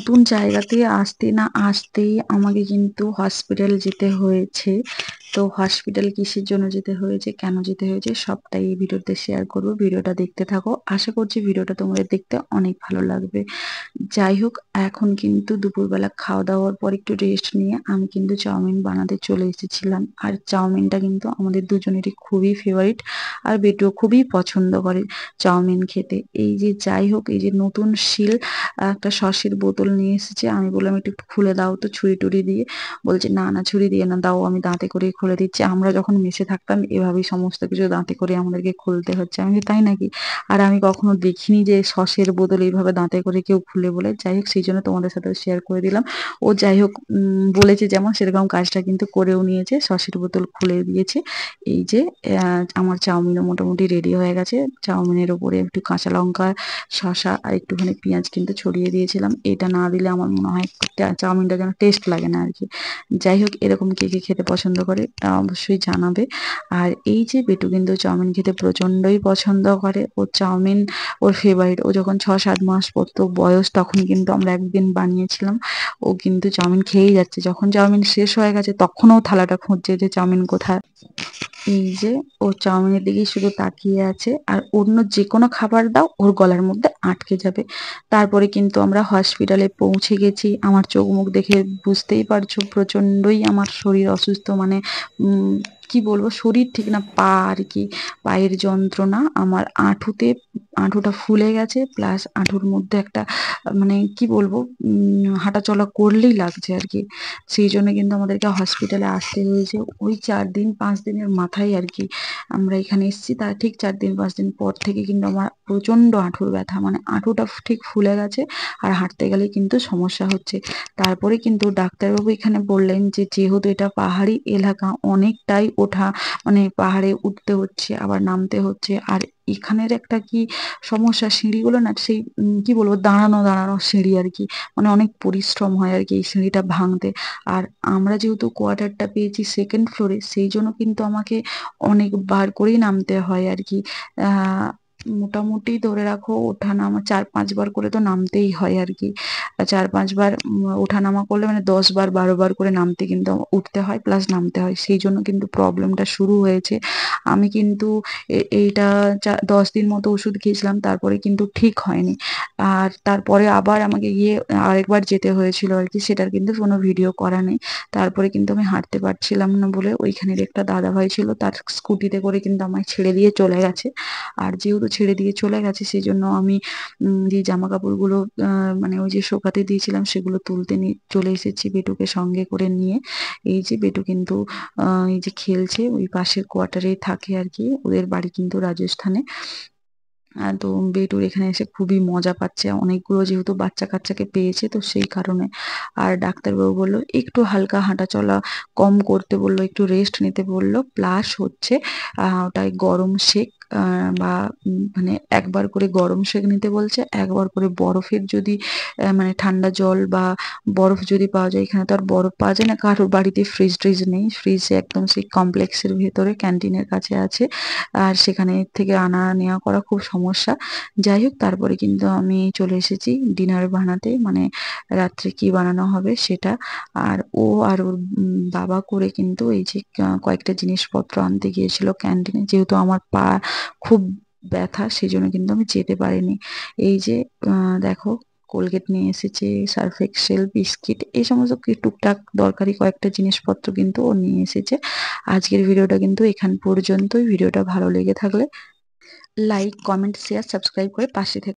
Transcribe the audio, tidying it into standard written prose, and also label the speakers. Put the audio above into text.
Speaker 1: নতুন জায়গাতে আসতে না আসতেই আমাকে কিন্তু হসপিটাল যেতে হয়েছে। তো হসপিটাল কিসের জন্য যেতে হয়েছে, কেন যেতে হয়েছে সবটাই এই ভিডিওতে শেয়ার করব। ভিডিওটা দেখতে থাকো। আশা করছি ভিডিওটা তোমাদের দেখতে অনেক ভালো লাগবে। যাই হোক, এখন কিন্তু দুপুরবেলা খাওয়া দাওয়ার পর একটু রেস্ট নিয়ে আমি কিন্তু চাউমিন বানাতে চলে এসেছিলাম। আর চাউমিনটা কিন্তু আমাদের দুজনেরই খুবই ফেভারিট। আর বেটুও খুবই পছন্দ করে চাউমিন খেতে। এই যে যাই হোক, এই যে নতুন শিল একটা সসের বোতল নিয়ে এসেছে। আমি বললাম একটু খুলে দাও তো ছুরি টুরি দিয়ে। বলছে না না, ছুরি দিয়ে না, দাও আমি দাঁতে করে খুলে দিচ্ছি। আমরা যখন মেসে থাকতাম এভাবেই সমস্ত কিছু দাঁতে করে আমাদেরকে খুলতে হচ্ছে। আমি বলি, তাই নাকি? আর আমি কখনো দেখিনি যে সসের বোতল এইভাবে দাঁতে করে কেউ খুলে বলে। যাই হোক, সেই জন্য তোমাদের সাথে শেয়ার করে দিলাম। ও যাই হোক, বলেছে যেমন সেরকম কাজটা কিন্তু করেও নিয়েছে, সসের বোতল খুলে দিয়েছে। এই যে আমার চাউমিনও মোটামুটি রেডি হয়ে গেছে। চাউমিনের উপরে একটু কাঁচা লঙ্কা, শসা আর একটুখানি পেঁয়াজ কিন্তু ছড়িয়ে দিয়েছিলাম। এটা না দিলে আমার মনে হয় চাউমিনটা যেন টেস্ট লাগে না আর কি। যাই হোক, এরকম কে কে খেতে পছন্দ করে তা অবশ্যই জানাবে। আর এই যে বেটু কিন্তু চাউমিন খেতে প্রচণ্ডই পছন্দ করে। ও চাউমিন ওর ফেভারিট। ও যখন 6-7 মাস পড়তো বয়স, তখন কিন্তু আমরা একদিন বানিয়েছিলাম। ও কিন্তু চাউমিন খেয়েই যাচ্ছে। যখন চাউমিন শেষ হয়ে গেছে তখনও থালাটা খুঁজছে যে চাউমিন কোথায়। এই যে ও চাউমিনের দিকেই শুধু তাকিয়ে আছে। আর অন্য যে কোনো খাবার দাও ওর গলার মধ্যে আটকে যাবে। তারপরে কিন্তু আমরা হসপিটালে পৌঁছে গেছি। আমার চোখ মুখ দেখে বুঝতেই পারছো প্রচণ্ডই আমার শরীর অসুস্থ। মানে উম কি বলবো, শরীর ঠিক না, পা আর কি। পায়ের যন্ত্রণা। আমার হাঁটুটা ফুলে গেছে, প্লাস হাঁটুর মধ্যে একটা মানে কি বলবো, হাঁটা চলা করলেই লাগছে আর কি। সেই জন্য কিন্তু আমাদেরকে হসপিটালে আসতে হয়েছে। ওই 4 দিন 5 দিনের মাথায় আর কি আমরা এখানে এসেছি। তার ঠিক 4 দিন 5 দিন পর থেকে কিন্তু আমার প্রচন্ড হাঁটুর ব্যথা, মানে হাঁটুটা ঠিক ফুলে গেছে। আর হাঁটতে গেলে কিন্তু সমস্যা হচ্ছে। তারপরে কিন্তু ডাক্তারবাবু এখানে বললেন যে যেহেতু এটা পাহাড়ি এলাকা, অনেকটাই ওঠা, মানে পাহাড়ে উঠতে হচ্ছে আবার নামতে হচ্ছে। আর এখানের একটা কি সমস্যা, সিঁড়িগুলো না সেই কি বলবো, দাঁড়ানো দাঁড়ানো সিঁড়ি আর কি। মানে অনেক পরিশ্রম হয় আর কি এই সিঁড়িটা ভাঙতে। আর আমরা যেহেতু কোয়ার্টারটা পেয়েছি সেকেন্ড ফ্লোরে, সেই জন্য কিন্তু আমাকে অনেকবার করেই নামতে হয় আর কি। আহ মোটামুটি ধরে রাখো ওঠা নামা 4-5 বার করে তো নামতেই হয় আর কি। 4-5 বার ওঠা নামা করলে মানে 10 বার 12 বার করে নামতে কিন্তু উঠতে হয় প্লাস নামতে হয়। সেই জন্য কিন্তু প্রবলেমটা শুরু হয়েছে। আমি কিন্তু এইটা 10 দিন মতো ওষুধ খেয়েছিলাম, তারপরে কিন্তু ঠিক হয়নি। আর তারপরে আবার আমাকে গিয়ে আরেকবার যেতে হয়েছিল আর কি। সেটার কিন্তু কোনো ভিডিও করা নেই। তারপরে কিন্তু আমি হাঁটতে পারছিলাম না বলে ওইখানের একটা দাদা ভাই ছিল, তার স্কুটিতে করে কিন্তু আমায় ছেড়ে দিয়ে চলে গেছে। আর যেহেতু ছেড়ে দিয়ে চলে গেছে সেই জন্য আমি যে জামা কাপড়গুলো মানে ওই যে শোকাতে দিয়েছিলাম সেগুলো তুলতে নিয়ে চলে এসেছি বেটুকে সঙ্গে করে নিয়ে। এই যে বেটু কিন্তু এই যে খেলছে, ওই পাশের কোয়ার্টারেই থাকে আর কি। ওদের বাড়ি কিন্তু রাজস্থানে। তো বেটুর এখানে এসে খুবই মজা পাচ্ছে, অনেকগুলো যেহেতু বাচ্চা কাচ্চাকে পেয়েছে তো সেই কারণে। আর ডাক্তারবাবু বললো একটু হালকা হাঁটা চলা কম করতে বললো, একটু রেস্ট নিতে বললো, প্লাস হচ্ছে ওটাই গরম শেক বা মানে একবার করে গরম শেক নিতে বলছে, একবার করে বরফের যদি মানে ঠান্ডা জল বা বরফ যদি পাওয়া যায়। এখানে তো আর বরফ পাওয়া যায় না, কারোর বাড়িতে ফ্রিজ ট্রিজ নেই। ফ্রিজ একদম সেই কমপ্লেক্সের ভেতরে ক্যান্টিনের কাছে আছে। আর সেখানে থেকে আনা নেওয়া করা খুব সমস্যা। যাই হোক, তারপরে কিন্তু আমি চলে এসেছি ডিনার বানাতে, মানে রাত্রে কি বানানো হবে সেটা। আর ও আর ওর বাবা করে কিন্তু এই যে কয়েকটা জিনিসপত্র আনতে গিয়েছিল ক্যান্টিনে। যেহেতু আমার পা খুব ব্যথা সেই জন্য কিন্তু আমি যেতে পারিনি। এই যে দেখো, কোলগেট নিয়ে এসেছে, সার্ফ এক্সেল, বিস্কিট, এই সমস্ত টুকটাক দরকারি কয়েকটা জিনিসপত্র কিন্তু ও নিয়ে এসেছে। আজকের ভিডিওটা কিন্তু এখান পর্যন্তই। ভিডিওটা ভালো লেগে থাকলে লাইক কমেন্ট শেয়ার সাবস্ক্রাইব করে পাশে থেকো।